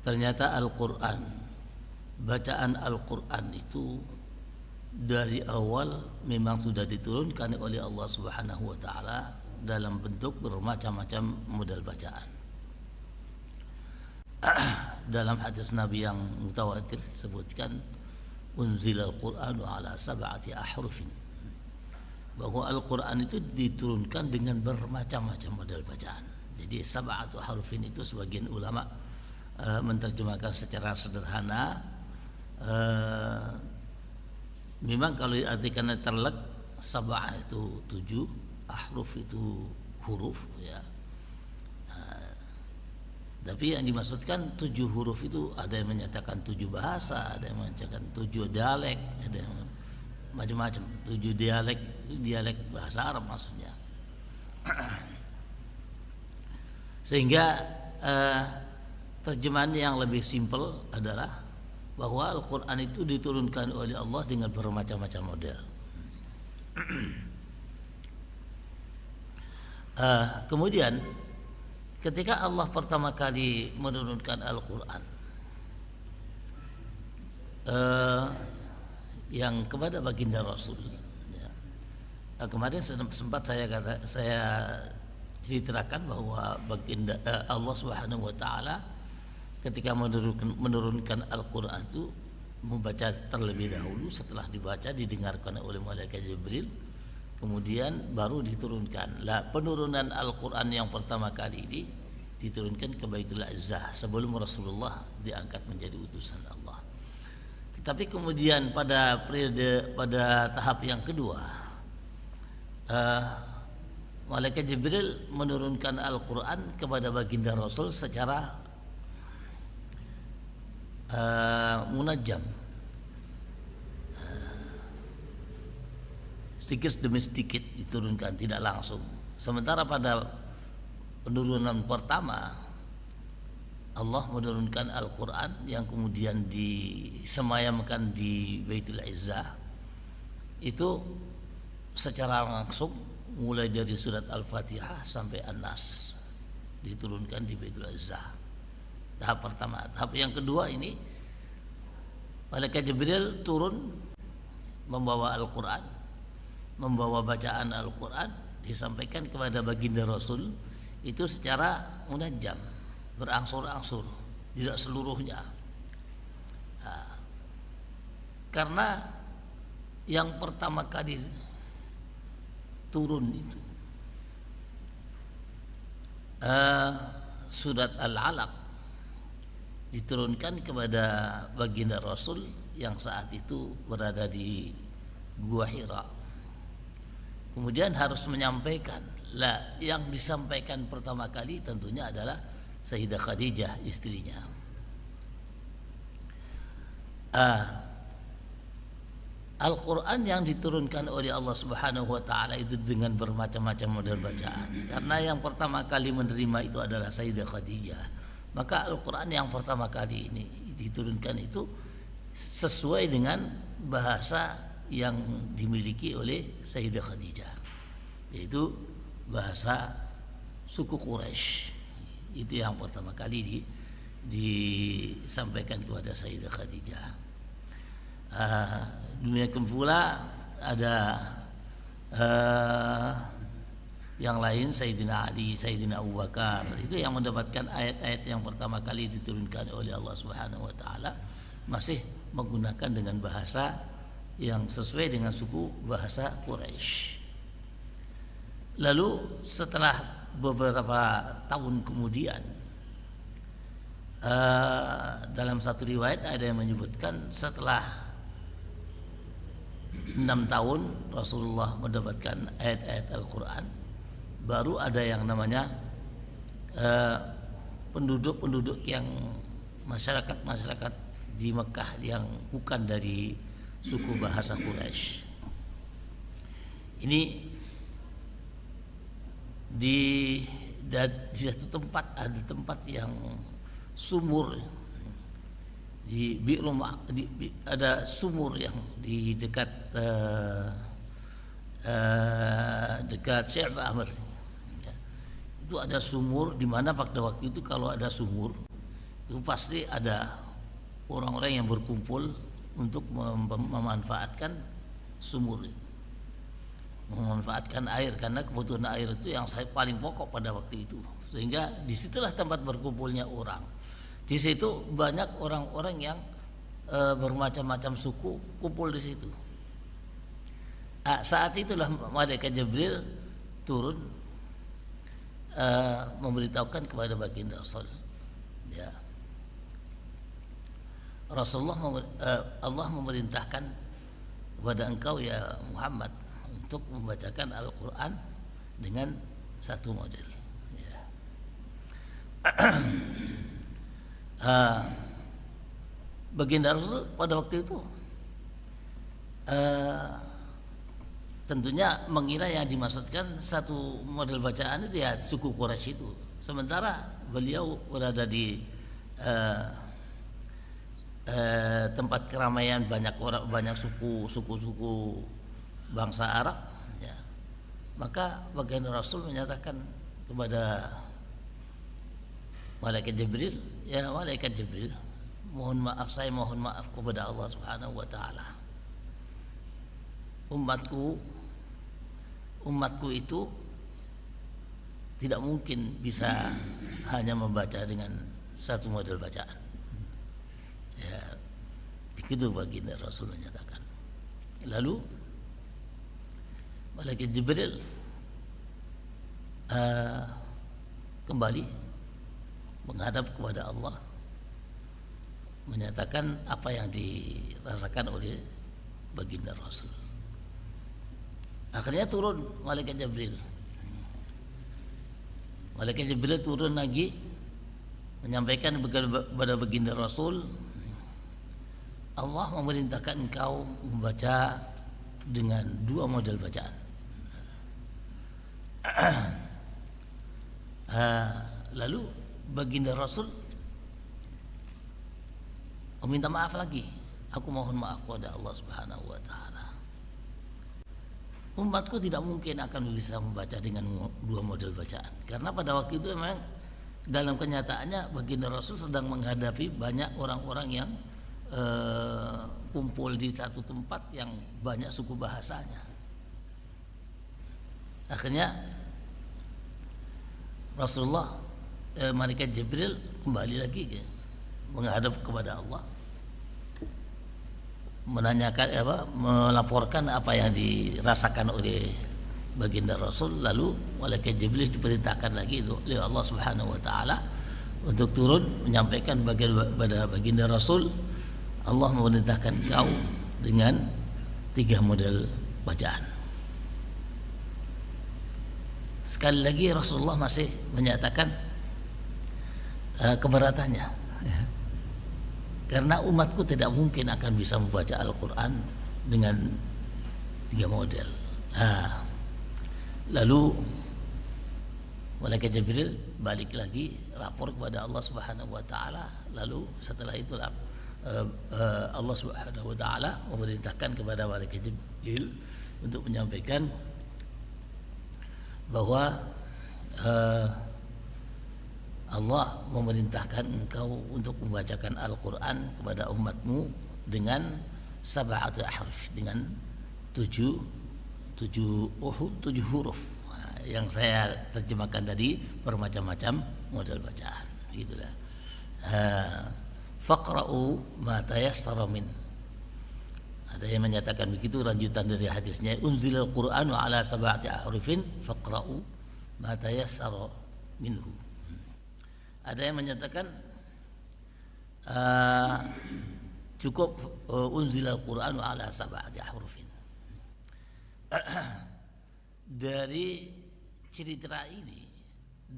ternyata Al-Quran, bacaan Al-Quran itu dari awal memang sudah diturunkan oleh Allah Subhanahu wa taala dalam bentuk bermacam-macam model bacaan. Dalam hadis Nabi yang mutawatir sebutkan unzilal Qur'anu ala sab'ati ahrufin, bahwa Al-Quran itu diturunkan dengan bermacam-macam model bacaan. Jadi sab'atu ahrufin itu sebagian ulama menerjemahkan secara sederhana, memang kalau diartikan terlek, sab'ah itu 7, ahruf itu huruf ya. Tapi yang dimaksudkan 7 huruf itu ada yang menyatakan 7 bahasa, ada yang menyatakan 7 dialek, ada yang macam-macam, 7 dialek bahasa Arab maksudnya. Sehingga terjemahan yang lebih simpel adalah bahwa Al-Quran itu diturunkan oleh Allah dengan bermacam-macam model. Kemudian ketika Allah pertama kali menurunkan Al-Quran yang kepada baginda Rasul ya. Kemarin sempat saya ceritakan bahwa baginda Allah Subhanahu wa taala ketika menurunkan Al-Quran itu membaca terlebih dahulu, setelah dibaca didengarkan oleh malaikat Jibril, kemudian baru diturunkan. Penurunan Al-Quran yang pertama kali ini diturunkan ke Baitul Izzah sebelum Rasulullah diangkat menjadi utusan Allah. Tetapi kemudian pada tahap yang kedua, malaikat Jibril menurunkan Al-Quran kepada baginda Rasul secara munajjam, sedikit demi sedikit diturunkan, tidak langsung. Sementara pada penurunan pertama Allah menurunkan Al-Quran yang kemudian disemayamkan di Baitul Izzah itu secara langsung, mulai dari surat Al-Fatihah sampai An-Nas diturunkan di Baitul Izzah. Tahap pertama. Tahap yang kedua ini malaikat Jibril turun membawa Al-Quran, membawa bacaan Al-Quran, disampaikan kepada baginda Rasul itu secara munajjam, berangsur-angsur, tidak seluruhnya. Karena yang pertama kali turun itu surat Al-Alaq diturunkan kepada baginda Rasul yang saat itu berada di Gua Hira. Kemudian harus menyampaikan. Yang disampaikan pertama kali tentunya adalah Sayyidah Khadijah, istrinya. Al-Quran yang diturunkan oleh Allah Subhanahu wa taala itu dengan bermacam-macam model bacaan. Karena yang pertama kali menerima itu adalah Sayyidah Khadijah, maka Al-Quran yang pertama kali ini diturunkan itu sesuai dengan bahasa yang dimiliki oleh Sayyidah Khadijah, yaitu bahasa suku Quraisy. Itu yang pertama kali disampaikan kepada Sayyidah Khadijah. Demikian pula ada yang lain, Sayyidina Ali, Sayyidina Abu Bakar, itu yang mendapatkan ayat-ayat yang pertama kali diturunkan oleh Allah Subhanahu wa taala masih menggunakan dengan bahasa yang sesuai dengan suku bahasa Quraisy. Lalu setelah beberapa tahun kemudian, dalam satu riwayat ada yang menyebutkan setelah 6 tahun Rasulullah mendapatkan ayat-ayat Al-Quran, baru ada yang namanya penduduk-penduduk yang masyarakat di Mekah yang bukan dari suku bahasa Quraisy. Ini di satu tempat, ada tempat yang sumur di ada sumur yang di dekat dekat Syekh Amr. Itu ada sumur di mana pada waktu itu kalau ada sumur itu pasti ada orang-orang yang berkumpul untuk memanfaatkan sumur, memanfaatkan air, karena kebutuhan air itu yang paling pokok pada waktu itu, sehingga disitulah tempat berkumpulnya orang. Di situ banyak orang-orang yang bermacam-macam suku kumpul di situ. Saat itulah malaikat Jibril turun memberitahukan kepada baginda Rasul, ya, Rasulullah Allah memerintahkan kepada engkau ya Muhammad untuk membacakan Al-Quran dengan satu model, ya. Baginda Rasul pada waktu itu tentunya mengira yang dimaksudkan satu model bacaan itu ya suku Quraisy itu, sementara beliau berada di tempat keramaian banyak orang, banyak suku bangsa Arab, ya. Maka baginda Rasul menyatakan kepada malaikat Jibril, ya malaikat Jibril, mohon maaf, saya mohon maaf kepada Allah Subhanahu wa taala. Umatku itu tidak mungkin bisa hanya membaca dengan satu model bacaan. Ya, begitu baginda Rasul menyatakan. Lalu malaikat Jibril kembali menghadap kepada Allah, menyatakan apa yang dirasakan oleh baginda Rasul. Akhirnya turun malaikat Jibril. Malaikat Jibril turun lagi menyampaikan kepada baginda Rasul, Allah memerintahkan engkau membaca dengan dua model bacaan. Lalu baginda Rasul meminta maaf lagi, aku mohon maaf kepada Allah Subhanahu wa taala. Umatku tidak mungkin akan bisa membaca dengan dua model bacaan, karena pada waktu itu memang dalam kenyataannya baginda Rasul sedang menghadapi banyak orang-orang yang kumpul di satu tempat yang banyak suku bahasanya. Akhirnya Rasulullah malaikat Jibril kembali lagi menghadap kepada Allah, menanyakan melaporkan apa yang dirasakan oleh baginda Rasul. Lalu malaikat Jibril diperintahkan lagi oleh Allah Subhanahu wa taala untuk turun menyampaikan kepada baginda Rasul, Allah memerintahkan kau dengan 3 model bacaan. Sekali lagi Rasulullah masih menyatakan keberatannya, karena umatku tidak mungkin akan bisa membaca Al-Quran dengan 3 model. Lalu malaikat Jibril balik lagi lapor kepada Allah Subhanahu wa taala. Lalu setelah itu Allah Subhanahu wa taala memerintahkan kepada malaikat Jibril untuk menyampaikan bahwa Allah memerintahkan engkau untuk membacakan Al-Quran kepada umatmu dengan 7 ahruf, dengan 7 huruf. Yang saya terjemahkan tadi bermacam-macam model bacaan, gitulah. Faqra'u ma tayassara min. Ada yang menyatakan begitu, lanjutan dari hadisnya, unzilal Qur'anu ala 7 ahrufin faqra'u ma tayassara minhu. Ada yang menyatakan cukup unzilal Qur'anu ala 7 ahrufin. Dari cerita ini,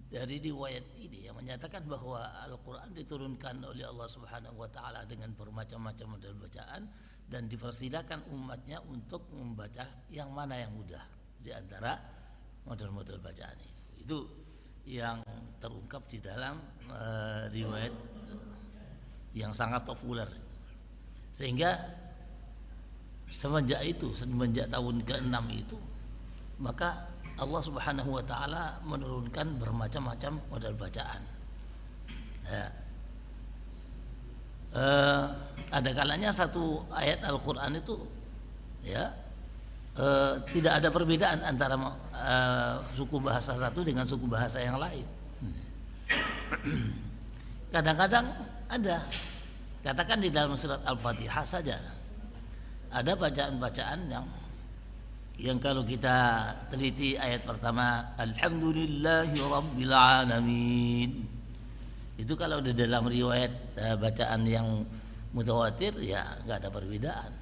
dari riwayat ini yang menyatakan bahwa Al-Quran diturunkan oleh Allah Subhanahu wa taala dengan bermacam-macam model bacaan dan dipersilakan umatnya untuk membaca yang mana yang mudah di antara model-model bacaan itu. Itu yang terungkap di dalam riwayat yang sangat populer. Sehingga semenjak tahun ke-6 itu, maka Allah Subhanahu wa taala menurunkan bermacam-macam model bacaan. Ya. eh, ada kalanya satu ayat Al-Quran itu ya tidak ada perbedaan antara suku bahasa satu dengan suku bahasa yang lain. Kadang-kadang ada, katakan di dalam surat Al-Fatihah saja ada bacaan-bacaan yang kalau kita teliti ayat pertama Alhamdulillahi Rabbil Alamin, itu kalau di dalam riwayat bacaan yang mutawatir ya nggak ada perbedaan.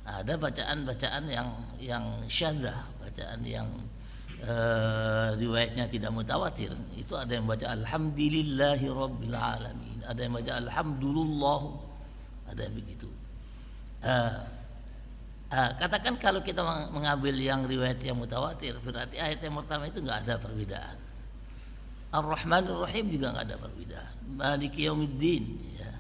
Ada bacaan-bacaan yang syadzah, bacaan yang riwayatnya tidak mutawatir, itu ada yang baca Alhamdulillahi Rabbil Alamin, ada yang baca Alhamdulillah, ada yang begitu. Katakan kalau kita mengambil yang riwayat yang mutawatir, berarti ayat yang pertama itu nggak ada perbedaan. Ar-Rahmanir Rahim juga nggak ada perbedaan. Maliki Yaumiddin ya.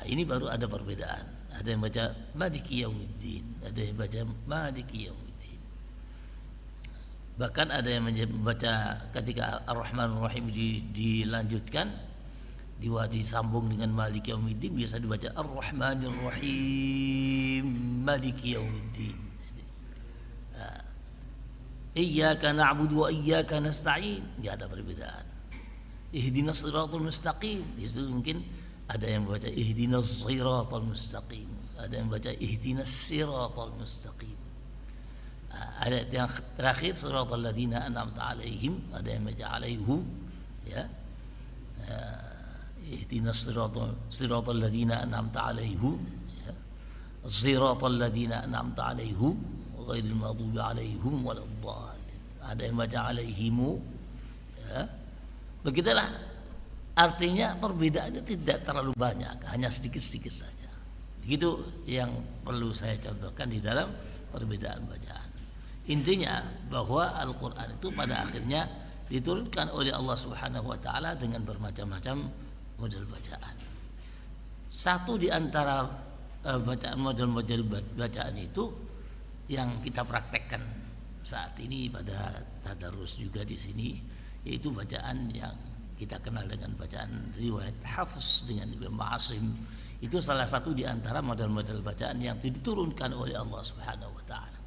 Ini baru ada perbedaan. Ada yang baca Maliki Yaumiddin, ada yang baca Maliki Yaumiddin. Bahkan ada yang membaca ketika Ar-Rahmanir Rahim dilanjutkan disambung dengan Maliki Yaumiddin, biasa dibaca Ar-Rahmanir Rahim Maliki Yaumiddin. Iyyaka na'budu wa iyyaka nasta'in, enggak ada perbedaan. Ihdinas siratal mustaqim, itu mungkin ada yang baca ihdinas siratal mustaqim, ada yang baca ihdinas siratal mustaqim. Ayat yang terakhir siratal ladzina an'amta 'alaihim, ada yang baca 'alaihum ya. Ihdinas siratal ladzina an'amta 'alaihim ya. Siratal ladzina an'amta 'alaihim ghairil maghdubi 'alaihim waladdallin. Ada yang baca 'alaihimu ya. Begitulah. Artinya perbedaannya tidak terlalu banyak, hanya sedikit-sedikit saja. Begitu yang perlu saya contohkan di dalam perbedaan bacaan. Intinya bahwa Al-Quran itu pada akhirnya diturunkan oleh Allah Subhanahu wa Ta'ala dengan bermacam-macam model bacaan. Satu di antara model-model bacaan itu yang kita praktekkan saat ini pada tadarus juga di sini, yaitu bacaan yang kita kenal dengan bacaan riwayat Hafs dengan Ibnu Asim. Itu salah satu di antara model-model bacaan yang diturunkan oleh Allah Subhanahu wa Ta'ala.